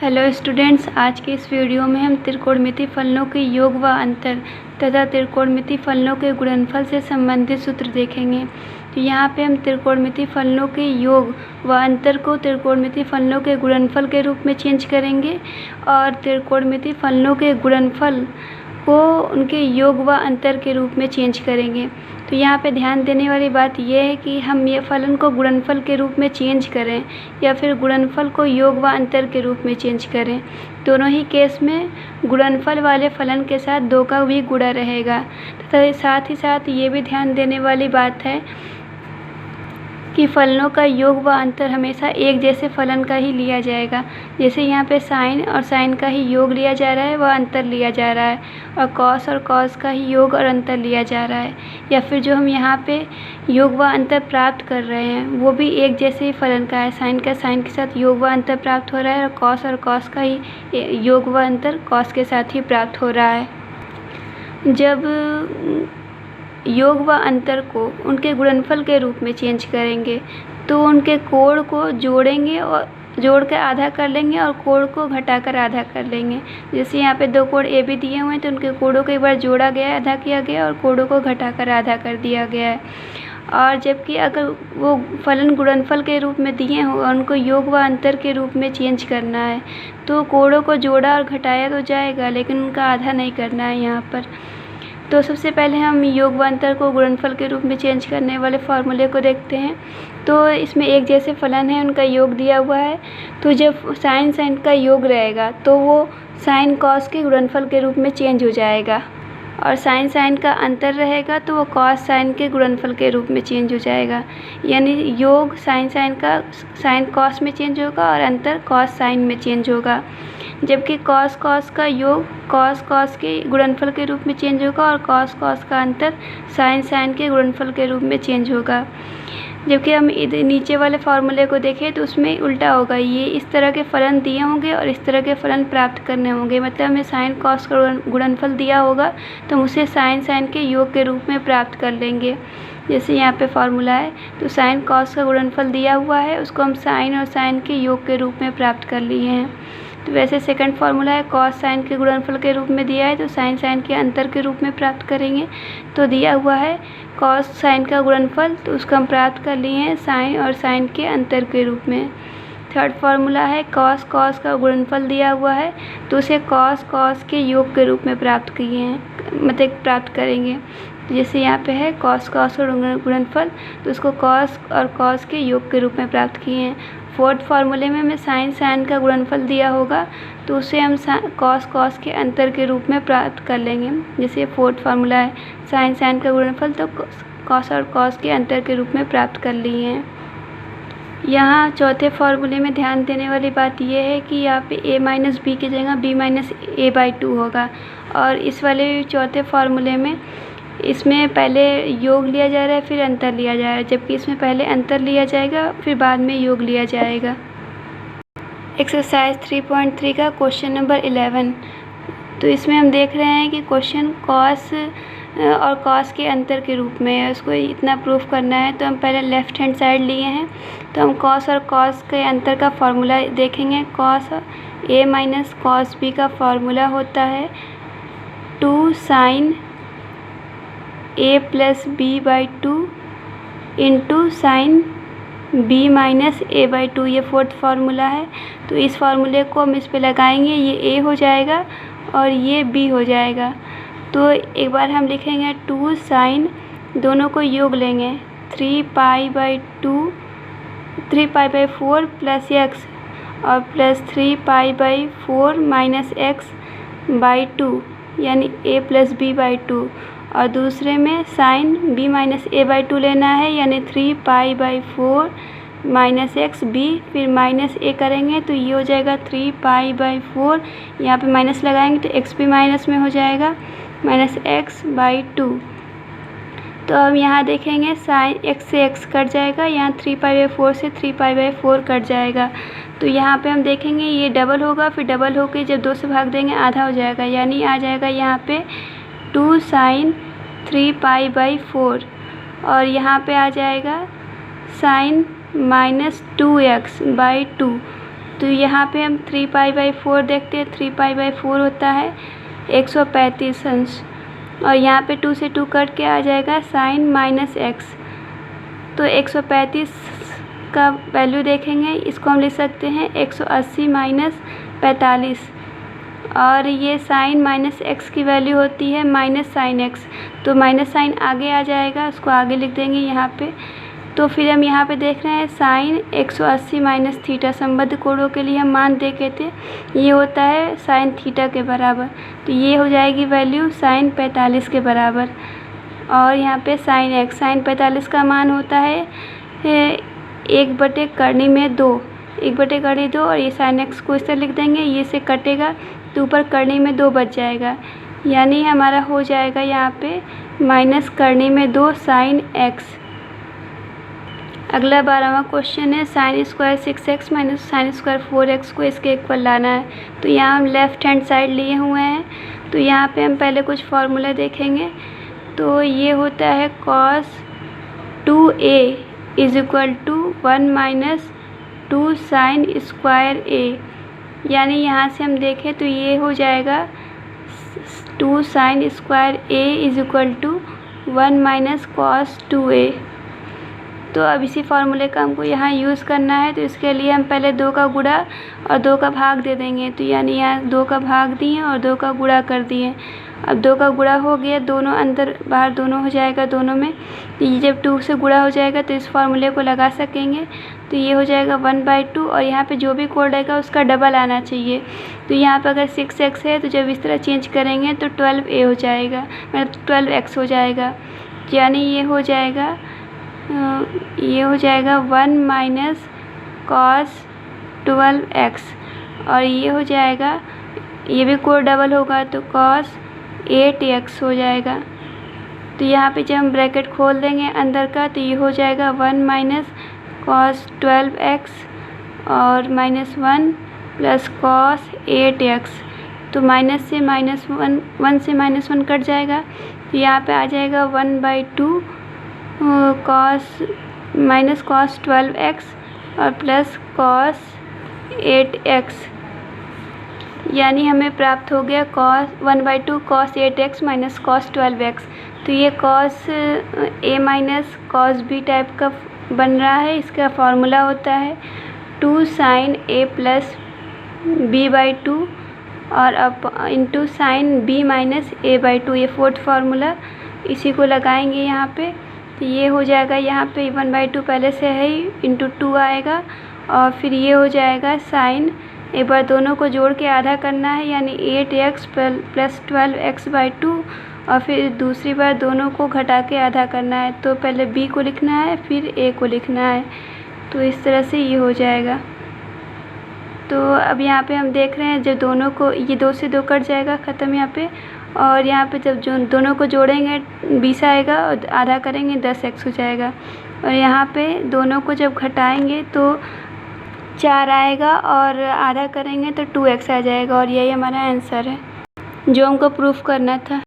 Hello students, आज के इस वीडियो में हम त्रिकोणमितीय फलनों के योग व अंतर तथा त्रिकोणमितीय फलनों के गुणनफल से संबंधित सूत्र देखेंगे। तो यहाँ पे हम त्रिकोणमितीय फलनों के योग व अंतर को त्रिकोणमितीय फलनों के गुणनफल के रूप में चेंज करेंगे और त्रिकोणमितीय फलनों के गुणनफल को उनके योग व अंतर के रूप में चेंज करेंगे। तो यहाँ पे ध्यान देने वाली बात यह है कि हम ये फलन को गुणनफल के रूप में चेंज करें या फिर गुणनफल को योग व अंतर के रूप में चेंज करें, दोनों ही केस में गुणनफल वाले फलन के साथ 2 का भी गुणा रहेगा। तथा साथ ही साथ ये भी ध्यान देने वाली बात है कि फलनों का योग व अंतर हमेशा एक जैसे फलन का ही लिया जाएगा। जैसे यहाँ पे साइन और साइन का ही योग लिया जा रहा है व अंतर लिया जा रहा है, और कॉस का ही योग और अंतर लिया जा रहा है। या फिर जो हम यहाँ पे योग व अंतर प्राप्त कर रहे हैं वो भी एक जैसे ही फलन का है। साइन का साइन के साथ योग व अंतर प्राप्त हो रहा है और कॉस का ही योग व अंतर कॉस के साथ ही प्राप्त हो रहा है। जब योग व अंतर को उनके गुणनफल के रूप में चेंज करेंगे तो उनके कोण को जोड़ेंगे और जोड़ कर आधा कर लेंगे और कोण को घटाकर आधा कर लेंगे। जैसे यहाँ पे 2 कोण ए बी दिए हुए हैं तो उनके कोणों को एक बार जोड़ा गया है, आधा किया गया, और कोणों को घटाकर आधा कर दिया गया है। और जबकि अगर वो फलन गुणनफल के रूप में दिए हों और उनको योग व अंतर के रूप में चेंज करना है तो कोणों को जोड़ा और घटाया तो जाएगा, लेकिन उनका आधा नहीं करना है यहाँ पर। तो सबसे पहले हम योग व अंतर को गुणनफल के रूप में चेंज करने वाले फार्मूले को देखते हैं। तो इसमें एक जैसे फलन है, उनका योग दिया हुआ है। तो जब साइन का योग रहेगा तो वो साइन कॉस के गुणनफल के रूप में चेंज हो जाएगा, और साइन का अंतर रहेगा तो वो कॉस साइन के गुणनफल के रूप में चेंज हो जाएगा। यानी योग साइन का साइन कॉस में चेंज होगा और अंतर कॉस साइन में चेंज होगा। जबकि कॉस का योग कॉस के गुणनफल के रूप में चेंज होगा और कॉस का अंतर साइन के गुणनफल के रूप में चेंज होगा। जबकि हम नीचे वाले फार्मूले को देखें तो उसमें उल्टा होगा, ये इस तरह के फलन दिए होंगे और इस तरह के फलन प्राप्त करने होंगे। मतलब हमें साइन कॉस का गुणनफल दिया होगा तो हम उसे साइन के योग के रूप में प्राप्त कर लेंगे। जैसे यहाँ पे फार्मूला है तो साइन कॉस का गुणनफल दिया हुआ है, उसको हम साइन और साइन के योग के रूप में प्राप्त कर लिए हैं। तो वैसे सेकंड फार्मूला है कॉस साइन के गुणनफल के रूप में दिया है तो साइन के अंतर के रूप में प्राप्त करेंगे। तो दिया हुआ है कॉस साइन का गुणनफल, तो उसको हम प्राप्त कर लिए हैं साइन और साइन के अंतर के रूप में। थर्ड फार्मूला है कॉस का गुणनफल दिया हुआ है तो उसे कॉस के योग के रूप में प्राप्त किए हैं, मतलब प्राप्त करेंगे। जैसे यहाँ पे है कॉस का गुणनफल तो उसको कॉस और कॉस के योग के रूप में प्राप्त किए हैं। फोर्थ फार्मूले में हमें साइन का गुणनफल दिया होगा तो उसे हम कॉस के अंतर के रूप में प्राप्त कर लेंगे। जैसे फोर्थ फार्मूला है साइन का गुणनफल तो कॉस और कॉस के अंतर के रूप में प्राप्त कर लिए हैं। यहाँ चौथे फार्मूले में ध्यान देने वाली बात यह है कि यहाँ पे a माइनस बी की जगह b माइनस a/2 होगा, और इस वाले चौथे फार्मूले में इसमें पहले योग लिया जा रहा है फिर अंतर लिया जा रहा है, जबकि इसमें पहले अंतर लिया जाएगा फिर बाद में योग लिया जाएगा। एक्सरसाइज 3.3 का क्वेश्चन नंबर 11। तो इसमें हम देख रहे हैं कि क्वेश्चन कॉस और कॉस के अंतर के रूप में है, उसको इतना प्रूफ करना है। तो हम पहले लेफ़्ट हैंड साइड लिए हैं तो हम कॉस और कॉस के अंतर का फार्मूला देखेंगे। Cos a minus cos b का फार्मूला होता है 2 sine a plus b/2 into sine b minus a/2, ये फोर्थ फार्मूला है। तो इस फार्मूले को हम इस पे लगाएंगे, ये a हो जाएगा और ये b हो जाएगा। तो एक बार हम लिखेंगे 2 साइन, दोनों को योग लेंगे 3π/4 प्लस x और प्लस 3π/4 माइनस x/2 यानी a प्लस b/2, और दूसरे में साइन b माइनस a/2 लेना है यानी 3π/4 माइनस एक्स b, फिर माइनस a करेंगे तो ये हो जाएगा 3π/4, यहाँ पे माइनस लगाएंगे तो x भी माइनस में हो जाएगा माइनस x/2। तो हम यहाँ देखेंगे साइन x से x कट जाएगा, यहाँ 3π/4 से 3π/4 कट जाएगा। तो यहाँ पे हम देखेंगे ये डबल होगा, फिर डबल होके जब 2 से भाग देंगे आधा हो जाएगा, यानी आ जाएगा यहाँ पे 2 साइन 3π/4, और यहाँ पे आ जाएगा साइन माइनस 2x/2। तो यहाँ पे हम 3π/4 देखते हैं। 3π/4 होता है 135 अंश, और यहाँ पे 2 से 2 कट के आ जाएगा साइन -x। तो 135 का वैल्यू देखेंगे, इसको हम लिख सकते हैं 180 - 45, और ये साइन -x की वैल्यू होती है -sin x। तो माइनस साइन आगे आ जाएगा, उसको आगे लिख देंगे यहाँ पे। तो फिर हम यहाँ पे देख रहे हैं साइन 180 - थीटा। संबद्ध कोणों के लिए हम मान देखे थे, ये होता है साइन थीटा के बराबर। तो ये हो जाएगी वैल्यू साइन 45 के बराबर। और यहाँ पे साइन 45 का मान होता है 1/2, 1/2, और ये साइन x को इस तरह लिख देंगे, ये से कटेगा तो ऊपर करनी में 2 बच जाएगा, यानी हमारा हो जाएगा यहाँ पे माइनस करनी में 2 साइन x। अगला 12वां क्वेश्चन है sine square 6x minus sine square 4x को इसके इक्वल लाना है। तो यहाँ हम लेफ़्ट हैंड साइड लिए हुए हैं। तो यहाँ पे हम पहले कुछ फार्मूला देखेंगे। तो ये होता है cos 2a is equal to 1 minus 2 sine square a, यानी यहाँ से हम देखें तो ये हो जाएगा 2 sine square a is equal to 1 minus cos 2a। तो अब इसी फार्मूले का हमको यहाँ यूज़ करना है। तो इसके लिए हम पहले 2 का गुणा और 2 का भाग दे देंगे। तो यानी यहाँ 2 का भाग दिए और 2 का गुणा कर दिए। अब 2 का गुणा हो गया, दोनों अंदर बाहर दोनों हो जाएगा दोनों में। तो ये जब 2 से गुणा हो जाएगा तो इस फार्मूले को लगा सकेंगे। तो ये हो जाएगा 1/2, और यहाँ पे जो भी कोड रहेगा उसका डबल आना चाहिए। तो यहाँ पे अगर 6x है तो जब इस तरह चेंज करेंगे तो 12a हो जाएगा, मतलब 12x हो जाएगा। यानी ये हो जाएगा 1 माइनस cos 12x, और ये हो जाएगा, ये भी कोड डबल होगा तो cos 8x हो जाएगा। तो यहाँ पे जब हम ब्रैकेट खोल देंगे अंदर का तो ये हो जाएगा 1 माइनस cos 12x और -1 प्लस cos 8x। तो माइनस से -1, 1 से -1 कट जाएगा। तो यहाँ पे आ जाएगा 1/2 माइनस cos 12x और प्लस cos 8x, यानी हमें प्राप्त हो गया 1/2 cos 8x minus cos 12x। तो ये cos a minus cos b type का बन रहा है। इसका फार्मूला होता है 2 साइन a प्लस b/2 और अब into sine b minus a/2, ये 4th फार्मूला, इसी को लगाएंगे यहाँ पे। तो ये हो जाएगा, यहाँ पे 1/2 पहले से है ही, इंटू 2 आएगा, और फिर ये हो जाएगा साइन, एक बार दोनों को जोड़ के आधा करना है, यानी 8x प्लस 12x/2, और फिर दूसरी बार दोनों को घटा के आधा करना है। तो पहले b को लिखना है फिर a को लिखना है। तो इस तरह से ये हो जाएगा। तो अब यहाँ पे हम देख रहे हैं जब दोनों को, ये 2 से 2 कट जाएगा, ख़त्म यहाँ पे, और यहाँ पे जब जो दोनों को जोड़ेंगे 20 आएगा और आधा करेंगे 10x हो जाएगा। और यहाँ पे दोनों को जब घटाएंगे तो 4 आएगा और आधा करेंगे तो 2x आ जाएगा। और यही हमारा आंसर है जो हमको प्रूफ करना था।